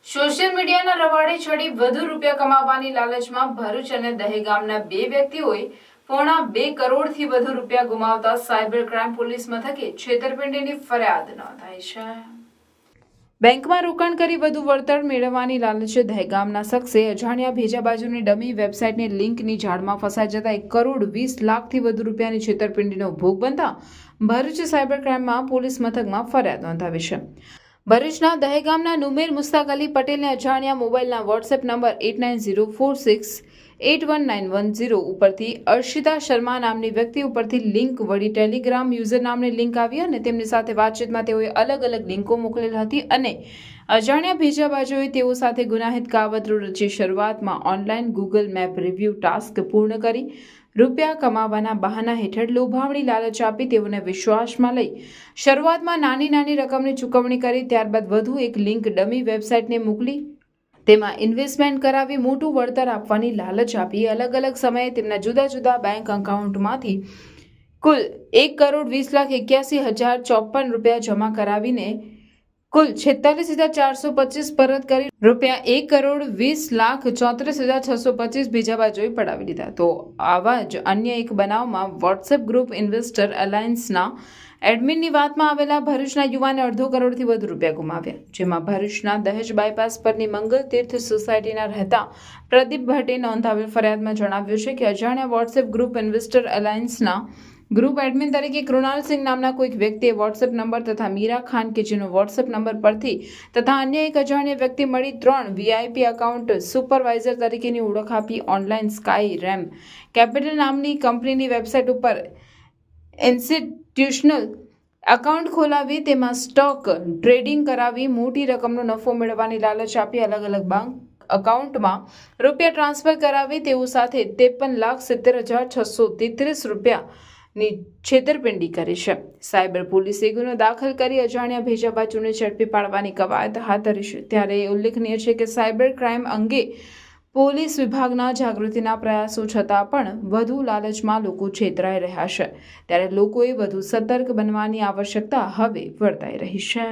Social મીડિયાના રવાડે ચડી વધુ રૂપિયા કમાવાની લાલચમાં ભરૂચ અને દહેગામના બે વ્યક્તિઓએ પોણા 2 કરોડથી વધુ રૂપિયા ગુમાવતા સાયબર ક્રાઇમ પોલીસ મથકે છેતરપિંડીની ફરિયાદ નોંધાઈ છે। બેંકમાં રોકાણ કરી વધુ વળતર મેળવવાની લાલચે દહેગામના શખ્સે અજાણ્યા ભેજા બાજુની ડમી વેબસાઇટની લિંકની જાળમાં ફસાઈ જતા 1,20,00,000થી વધુ રૂપિયાની છેતરપિંડીનો ભોગ બનતા ભરૂચ સાયબર ક્રાઇમમાં પોલીસ મથકમાં ફરિયાદ નોંધાવી છે। ભરૂચના દહેગામના નુમેર મુસ્તાક અલી પટેલને અજાણ્યા મોબાઈલના વોટ્સએપ નંબર 8904681910 ઉપરથી અર્શિતા શર્મા નામની વ્યક્તિ ઉપરથી લિંક વળી ટેલિગ્રામ યુઝર નામની લિંક આવી અને તેમની સાથે વાતચીતમાં તેઓએ અલગ અલગ લિંકો મોકલેલ હતી અને અજાણ્યા ભેજા બાજુએ તેઓ સાથે ગુનાહિત કાવતરું રચી શરૂઆતમાં online Google map review task પૂર્ણ કરી રૂપિયા કમાવાના બહાના હેઠળ લોભામણી લાલચ આપી તેઓને વિશ્વાસમાં લઈ શરૂઆતમાં નાની રકમની ચૂકવણી કરી ત્યારબાદ વધુ એક લિંક ડમી વેબસાઇટને મોકલી તેમાં ઇન્વેસ્ટમેન્ટ કરાવી મોટું વળતર આપવાની લાલચ આપી અલગ અલગ સમયે તેમના જુદા જુદા બેંક એકાઉન્ટમાંથી કુલ 1,20,81,054 રૂપિયા જમા કરાવીને કુલ 46,425 પરત કરી રૂપિયા 1,20,34,625 બીજા બાજુએ પડાવી લીધા। તો આવા જ અન્ય એક બનાવમાં વોટ્સએપ ગ્રુપ ઇન્વેસ્ટર અલાયન્સના એડમિનની વાતમાં આવેલા ભરૂચના યુવાને 1.5 કરોડથી વધુ રૂપિયા ગુમાવ્યા, જેમાં ભરૂચના દહેજ બાયપાસ પરની મંગલ તીર્થ સોસાયટીના રહેતા પ્રદીપ ભટ્ટે નોંધાવેલ ફરિયાદમાં જણાવ્યું છે કે અજાણ્યા વોટ્સએપ ગ્રુપ ઇન્વેસ્ટર અલાયન્સના ગ્રુપ એડમિન તરીકે કૃણાલસિંહ નામના કોઈક વ્યક્તિએ વોટ્સએપ નંબર તથા મીરા ખાન કે જેનો વોટ્સએપ નંબર પરથી તથા અન્ય એક અજાણ્ય વ્યક્તિ મળી 3 VIP એકાઉન્ટ સુપરવાઇઝર તરીકેની ઓળખ આપી ઓનલાઈન સ્કાય રેમ કેપિટલ નામની કંપનીની વેબસાઇટ ઉપર ઇન્સ્ટિટ્યુશનલ એકાઉન્ટ ખોલાવી તેમાં સ્ટોક ટ્રેડિંગ કરાવી મોટી રકમનો નફો મેળવવાની લાલચ આપી અલગ અલગ બેંક એકાઉન્ટમાં રૂપિયા ટ્રાન્સફર કરાવી તેઓ સાથે 53,70,633 રૂપિયાની છેતરપિંડી કરી છે। સાયબર પોલીસે ગુનો દાખલ કરી અજાણ્યા ભેજા બાજુને ઝડપી પાડવાની કવાયત હાથ ધરી છે। ત્યારે ઉલ્લેખનીય છે કે સાયબર ક્રાઇમ અંગે પોલીસ વિભાગના જાગૃતિના પ્રયાસો છતાં પણ વધુ લાલચમાં લોકો છેતરાઈ રહ્યા છે, ત્યારે લોકોએ વધુ સતર્ક બનવાની આવશ્યકતા હવે વર્તાઈ રહી છે।